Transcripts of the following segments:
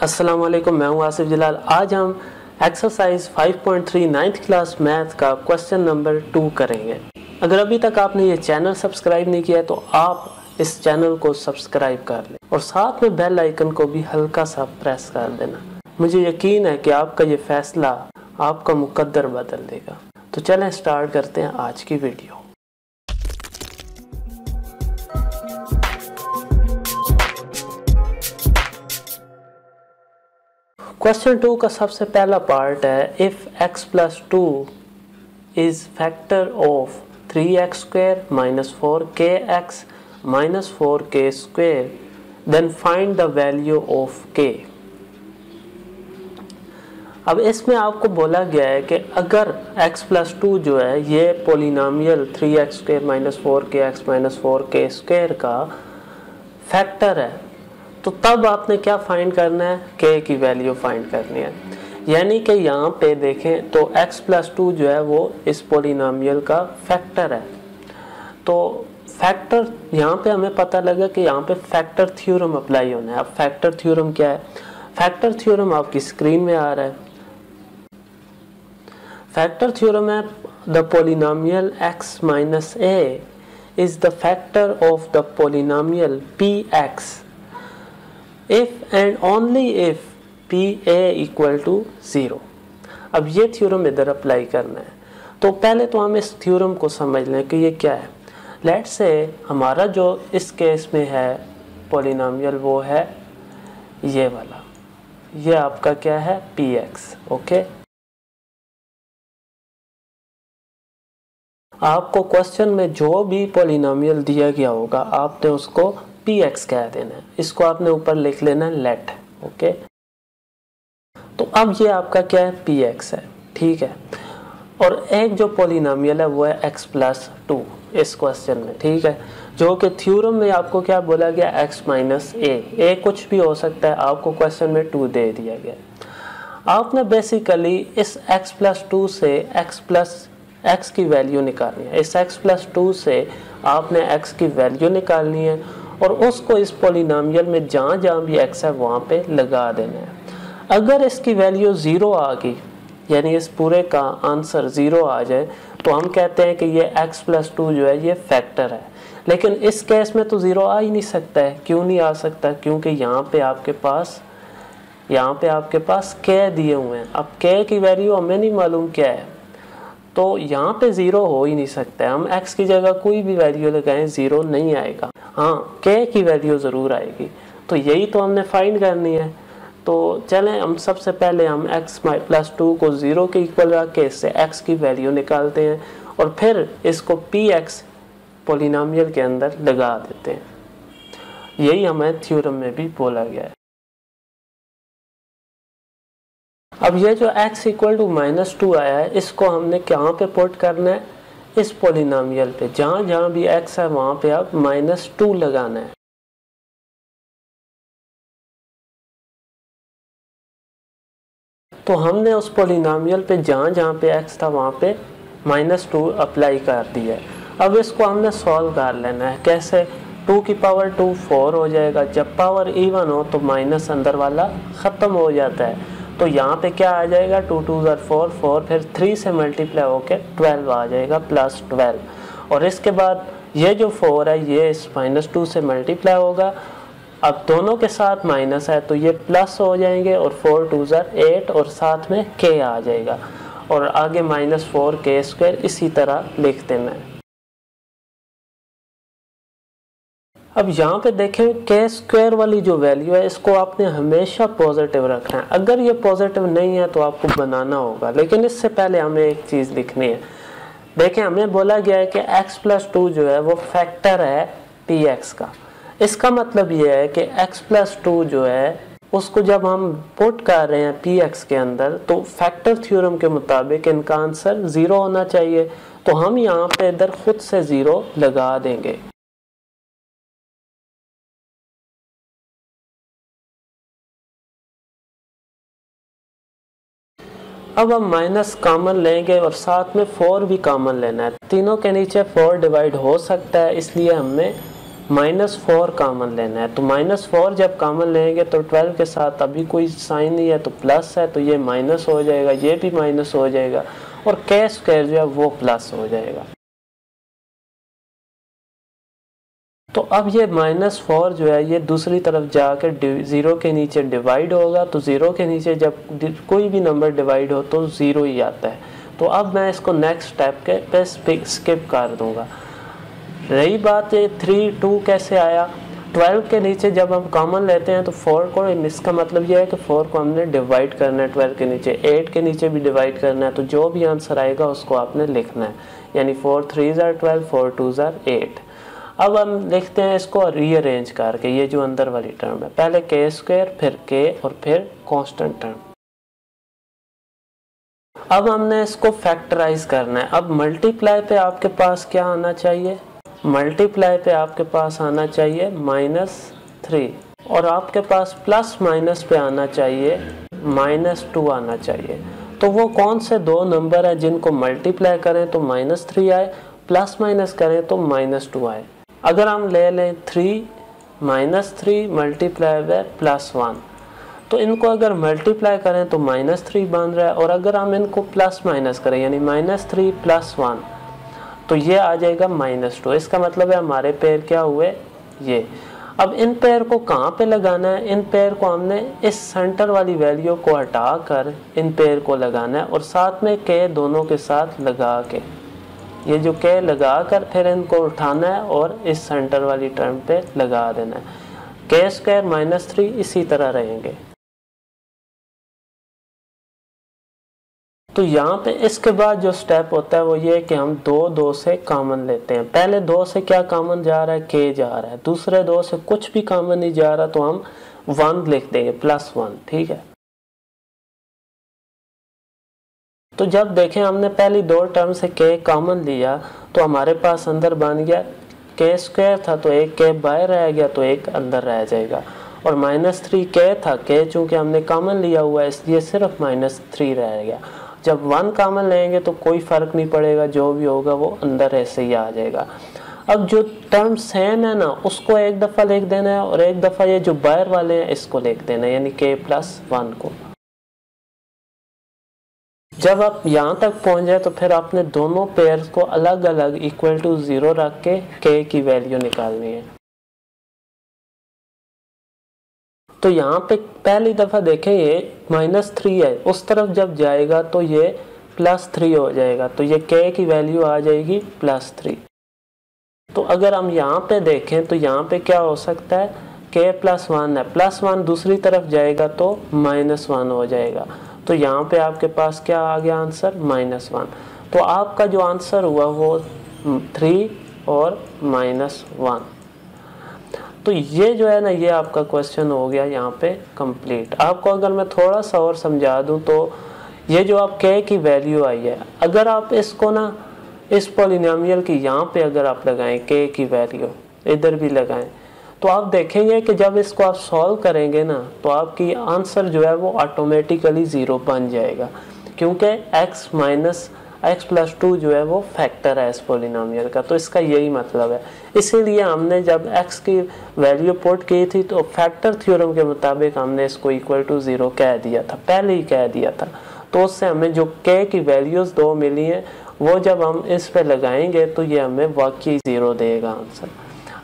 अस्सलाम वालेकुम, मैं हूं आसिफ जलाल। आज हम एक्सरसाइज 5.3 9th क्लास मैथ का क्वेश्चन नंबर 2 करेंगे। अगर अभी तक आपने ये चैनल सब्सक्राइब नहीं किया तो आप इस चैनल को सब्सक्राइब कर लें और साथ में बेल आइकन को भी हल्का सा प्रेस कर देना। मुझे यकीन है कि आपका ये फैसला आपका मुकद्दर बदल देगा। तो चलें स्टार्ट करते हैं आज की वीडियो। क्वेश्चन 2 का सबसे पहला पार्ट है, if x plus 2 is factor of 3x square minus 4kx minus 4k square then find the value of k। अब इसमें आपको बोला गया है कि अगर x प्लस 2 जो है ये polynomial 3x square minus 4kx minus 4k square का फैक्टर है तो तब आपने क्या फाइंड करना है, k की वैल्यू फाइंड करनी है। यानी कि यहाँ पे देखें तो x प्लस 2 जो है वो इस पोलिनोमियल का फैक्टर है। तो फैक्टर यहाँ पे हमें पता लगा कि यहाँ पे फैक्टर थ्योरम अप्लाई होना है। अब फैक्टर थ्योरम क्या है? फैक्टर थ्योरम आपकी स्क्रीन में आ रहा है। फैक्टर थ्योरम है, the polynomial x minus a is the factor of the polynomial px if and only if pa equal to 0। अब ये थ्योरम इधर अप्लाई करना है। तो पहले तो हम इस थ्योरम को समझ लें कि ये क्या है। लेट्स से हमारा जो इस केस में है पोलिनोमियल वो है ये वाला, ये आपका क्या है px। ओके, आपको क्वेश्चन में जो भी पोलिनोमियल दिया गया होगा आपने उसको px कह देना है। इसको आपने ऊपर लिख लेना है लेट। ओके, तो अब ये आपका क्या है px है, ठीक है। और एक जो पोलिनोमियल है वो है x प्लस 2 इस क्वेश्चन में, ठीक है, जो कि थ्योरम में आपको क्या बोला गया x माइनस a कुछ भी हो सकता है, आपको क्वेश्चन में 2 दे दिया गया। आपने बेसिकली इस x प्लस 2 से x की वैल्यू निकालनी है। इस x प्लस 2 से आपने x की वैल्यू निकालनी है और उसको इस पोलिनोमियल में जहाँ जहाँ भी x है वहाँ पे लगा देना है। अगर इसकी वैल्यू 0 आ गई, यानी इस पूरे का आंसर 0 आ जाए, तो हम कहते हैं कि ये x प्लस 2 जो है ये फैक्टर है। लेकिन इस केस में तो 0 आ ही नहीं सकता है। क्यों नहीं आ सकता? क्योंकि यहाँ पे आपके पास k दिए हुए हैं। अब k की वैल्यू हमें नहीं मालूम क्या है, तो यहाँ पे 0 हो ही नहीं सकता है। हम x की जगह कोई भी वैल्यू लगाएं 0 नहीं आएगा। हाँ, k की वैल्यू ज़रूर आएगी। तो यही तो हमने फाइंड करनी है। तो चलें हम सबसे पहले हम x प्लस 2 को 0 के इक्वल रख के इससे x की वैल्यू निकालते हैं और फिर इसको px पोलिनोमियल के अंदर लगा देते हैं। यही हमें थ्योरम में भी बोला गया है। अब ये जो x इक्वल टू माइनस 2 आया है इसको हमने कहाँ पे पुट करना है? इस पोलिनोमियल पे। जहाँ जहाँ भी x है वहाँ पे आप माइनस 2 लगाना है। तो हमने उस पोलिनोमियल पे जहाँ जहाँ पे x था वहाँ पे माइनस 2 अप्लाई कर दिया है। अब इसको हमने सॉल्व कर लेना है। कैसे? 2 की पावर 2 4 हो जाएगा। जब पावर इवन हो तो माइनस अंदर वाला ख़त्म हो जाता है। तो यहाँ पे क्या आ जाएगा? 2 2 4 4, फिर 3 से मल्टीप्लाई होके 12 आ जाएगा प्लस 12। और इसके बाद ये जो 4 है ये इस माइनस 2 से मल्टीप्लाई होगा। अब दोनों के साथ माइनस है तो ये प्लस हो जाएंगे और 4 2 8 और साथ में k आ जाएगा और आगे माइनस 4k स्क्वायर इसी तरह लिख देना है। अब यहाँ पे देखें k स्क्वायर वाली जो वैल्यू है इसको आपने हमेशा पॉजिटिव रखना है। अगर ये पॉजिटिव नहीं है तो आपको बनाना होगा, लेकिन इससे पहले हमें एक चीज़ लिखनी है। देखें, हमें बोला गया है कि x प्लस 2 जो है वो फैक्टर है px का। इसका मतलब ये है कि x प्लस 2 जो है उसको जब हम पुट कर रहे हैं px के अंदर तो फैक्टर थ्योरम के मुताबिक इनका आंसर 0 होना चाहिए। तो हम यहाँ पे इधर खुद से 0 लगा देंगे। अब हम माइनस कॉमन लेंगे और साथ में 4 भी कॉमन लेना है। तीनों के नीचे 4 डिवाइड हो सकता है, इसलिए हमने -4 कॉमन लेना है। तो -4 जब कॉमन लेंगे तो 12 के साथ अभी कोई साइन नहीं है तो प्लस है, तो ये माइनस हो जाएगा, ये भी माइनस हो जाएगा और के स्क्वायर जो है वो प्लस हो जाएगा। तो अब ये -4 जो है ये दूसरी तरफ जाकर 0 के नीचे डिवाइड होगा। तो 0 के नीचे जब कोई भी नंबर डिवाइड हो तो 0 ही आता है। तो अब मैं इसको नेक्स्ट स्टेप के पे स्किप कर दूंगा। रही बात ये 3, 2 कैसे आया, 12 के नीचे जब हम कॉमन लेते हैं तो 4 को, इसका मतलब यह है कि 4 को हमने डिवाइड करना है 12 के नीचे, 8 के नीचे भी डिवाइड करना है। तो जो भी आंसर आएगा उसको आपने लिखना है, यानी 4 3s are 12, 4 2s are 8। अब हम लिखते हैं इसको रीअरेंज करके, ये जो अंदर वाली टर्म है, पहले के स्क्वायर फिर के और फिर कांस्टेंट टर्म। अब हमने इसको फैक्टराइज करना है। अब मल्टीप्लाई पे आपके पास क्या आना चाहिए, मल्टीप्लाई पे आपके पास आना चाहिए -3 और आपके पास प्लस माइनस पे आना चाहिए -2 आना चाहिए। तो वो कौन से दो नंबर है जिनको मल्टीप्लाई करें तो -3 आए, प्लस माइनस करें तो -2 आए। अगर हम ले लें 3 -3 मल्टीप्लाई बाय +1, तो इनको अगर मल्टीप्लाई करें तो -3 बन रहा है, और अगर हम इनको प्लस माइनस करें यानी -3 + 1 तो ये आ जाएगा -2। इसका मतलब है हमारे पेयर क्या हुए, ये। अब इन पेयर को कहाँ पे लगाना है, इन पेयर को हमने इस सेंटर वाली वैल्यू को हटाकर इन पेयर को लगाना है और साथ में के दोनों के साथ लगा के, ये जो के लगा कर फिर इनको उठाना है और इस सेंटर वाली टर्म पे लगा देना है। के स्क्वायर -3 इसी तरह रहेंगे। तो यहाँ पे इसके बाद जो स्टेप होता है वो ये है कि हम 2 से कॉमन लेते हैं। पहले 2 से क्या कॉमन जा रहा है, के जा रहा है। दूसरे 2 से कुछ भी कॉमन नहीं जा रहा तो हम 1 लिख देंगे, +1, ठीक है। तो जब देखें हमने पहली 2 टर्म से के कॉमन लिया तो हमारे पास अंदर बन गया के स्क्वायर था, तो एक के बाहर रह गया तो एक अंदर रह जाएगा, और -3 के था, के चूंकि हमने कॉमन लिया हुआ है इसलिए सिर्फ -3 रह गया। जब 1 कॉमन लेंगे तो कोई फर्क नहीं पड़ेगा, जो भी होगा वो अंदर ऐसे ही आ जाएगा। अब जो टर्म सेम है ना उसको एक दफ़ा लिख देना है और एक दफ़ा ये जो बाहर वाले हैं इसको लिख देना है, यानी के +1 को। जब आप यहाँ तक पहुँच जाए तो फिर आपने दोनों पेयर्स को अलग अलग = 0 रख के की वैल्यू निकालनी है। तो यहाँ पे पहली दफ़ा देखें ये -3 है, उस तरफ जब जाएगा तो ये +3 हो जाएगा, तो ये के की वैल्यू आ जाएगी +3। तो अगर हम यहाँ पे देखें तो यहाँ पे क्या हो सकता है, के +1 है, +1 दूसरी तरफ जाएगा तो -1 हो जाएगा। तो यहाँ पे आपके पास क्या आ गया आंसर, -1। तो आपका जो आंसर हुआ वो 3 और -1। तो ये जो है ना ये आपका क्वेश्चन हो गया यहाँ पे कंप्लीट। आपको अगर मैं थोड़ा सा और समझा दूँ तो ये जो आप के की वैल्यू आई है, अगर आप इसको ना इस पॉलिनोमियल की यहाँ पे अगर आप लगाएं के की वैल्यू, इधर भी लगाएं, तो आप देखेंगे कि जब इसको आप सॉल्व करेंगे ना तो आपकी आंसर जो है वो ऑटोमेटिकली 0 बन जाएगा, क्योंकि x + 2 जो है वो फैक्टर है इस पॉलिनोमियल का। तो इसका यही मतलब है। इसीलिए हमने जब x की वैल्यू पुट की थी तो फैक्टर थ्योरम के मुताबिक हमने इसको = 0 कह दिया था, पहले ही कह दिया था। तो उससे हमें जो k की वैल्यूज़ 2 मिली हैं वो जब हम इस पे लगाएंगे तो ये हमें वाकई 0 देगा आंसर।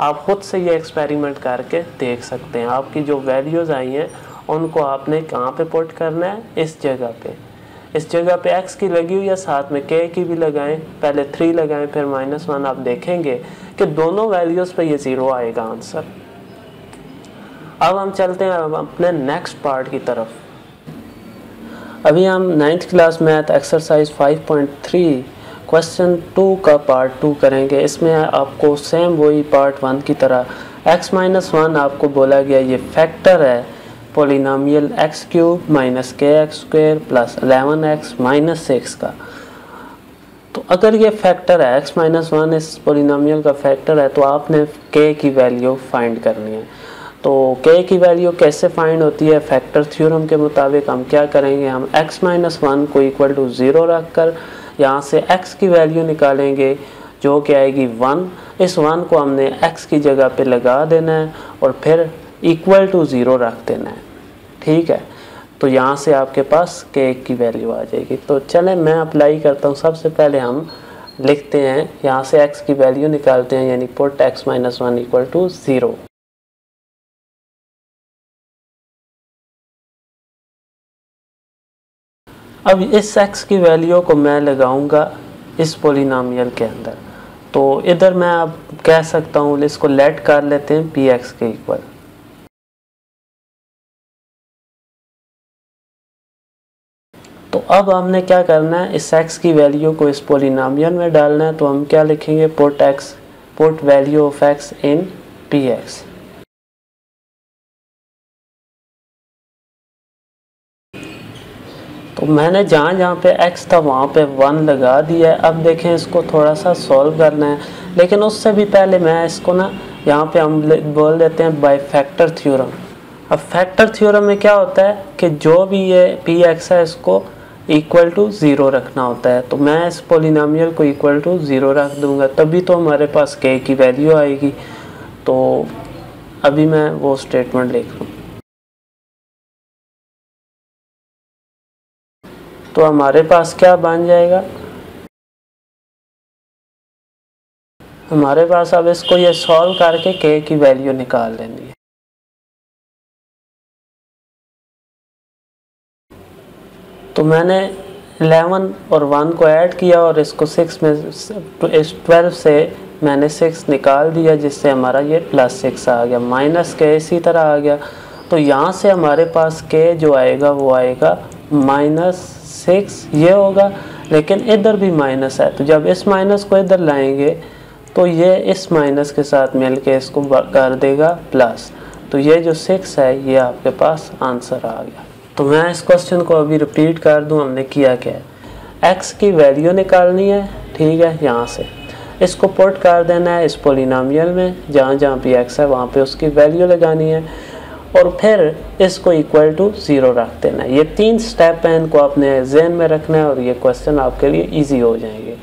आप खुद से ये एक्सपेरिमेंट करके देख सकते हैं। आपकी जो वैल्यूज़ आई हैं उनको आपने कहाँ पे पुट करना है, इस जगह पे x की लगी हुई है, साथ में k की भी लगाएं, पहले 3 लगाएं फिर -1। आप देखेंगे कि दोनों वैल्यूज़ पे ये 0 आएगा आंसर। अब हम चलते हैं अपने नेक्स्ट पार्ट की तरफ। अभी हम 9th class math exercise 5.3 question 2 का पार्ट 2 करेंगे। इसमें आपको सेम वही पार्ट 1 की तरह x-1 आपको बोला गया ये फैक्टर है पॉलिनोमियल x³ - kx² + 11x - 6 का। तो अगर ये फैक्टर है x-1 इस पॉलिनोमियल का फैक्टर है तो आपने k की वैल्यू फाइंड करनी है। तो k की वैल्यू कैसे फाइंड होती है, फैक्टर थ्योरम के मुताबिक हम क्या करेंगे, हम x-1 को = 0 रख कर यहाँ से x की वैल्यू निकालेंगे जो कि आएगी 1। इस 1 को हमने x की जगह पे लगा देना है और फिर इक्वल टू 0 रख देना है। ठीक है, तो यहाँ से आपके पास k की वैल्यू आ जाएगी। तो चलें मैं अप्लाई करता हूँ। सबसे पहले हम लिखते हैं, यहाँ से x की वैल्यू निकालते हैं, यानी पुट x - 1 इक्वल टू 0। अब इस x की वैल्यू को मैं लगाऊंगा इस पॉलिनोमियल के अंदर। तो इधर मैं अब कह सकता हूँ, इसको लेट कर लेते हैं px के इक्वल। तो अब हमने क्या करना है, इस x की वैल्यू को इस पॉलिनोमियल में डालना है। तो हम क्या लिखेंगे, put value of x in px। तो मैंने जहाँ जहाँ पे x था वहाँ पे 1 लगा दिया है। अब देखें, इसको थोड़ा सा सॉल्व करना है, लेकिन उससे भी पहले मैं इसको ना यहाँ पे हम बोल देते हैं बाय फैक्टर थ्योरम। अब फैक्टर थ्योरम में क्या होता है कि जो भी ये px है इसको इक्वल टू 0 रखना होता है। तो मैं इस पॉलिनोमियल को इक्वल टू 0 रख दूंगा, तभी तो हमारे पास k की वैल्यू आएगी। तो अभी मैं वो स्टेटमेंट लिख लूँ। तो हमारे पास क्या बन जाएगा, हमारे पास अब इसको ये सॉल्व करके k की वैल्यू निकाल लेनी है। तो मैंने 11 और 1 को ऐड किया और इसको 6 में इस 12 से मैंने 6 निकाल दिया, जिससे हमारा ये +6 आ गया। माइनस k इसी तरह आ गया। तो यहाँ से हमारे पास k जो आएगा वो आएगा -6 ये होगा, लेकिन इधर भी माइनस है। तो जब इस माइनस को इधर लाएंगे तो ये इस माइनस के साथ मिल के इसको कर देगा प्लस। तो ये जो 6 है ये आपके पास आंसर आ गया। तो मैं इस क्वेश्चन को अभी रिपीट कर दूं, हमने किया क्या है, x की वैल्यू निकालनी है। ठीक है, यहाँ से इसको पुट कर देना है इस पॉलिनोमियल में, जहाँ जहाँ भी x है वहाँ पे उसकी वैल्यू लगानी है और फिर इसको इक्वल टू 0 रख देना है। ये 3 स्टेप हैं, इनको आपने ज़हन में रखना है और ये क्वेश्चन आपके लिए ईजी हो जाएंगे।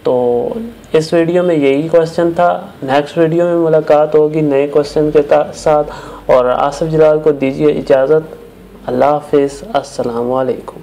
तो इस वीडियो में यही क्वेश्चन था। नेक्स्ट वीडियो में मुलाकात होगी नए क्वेश्चन के साथ। और आसिफ जलाल को दीजिए इजाज़त। अल्लाह हाफिज़, अस्सलामु अलैकुम।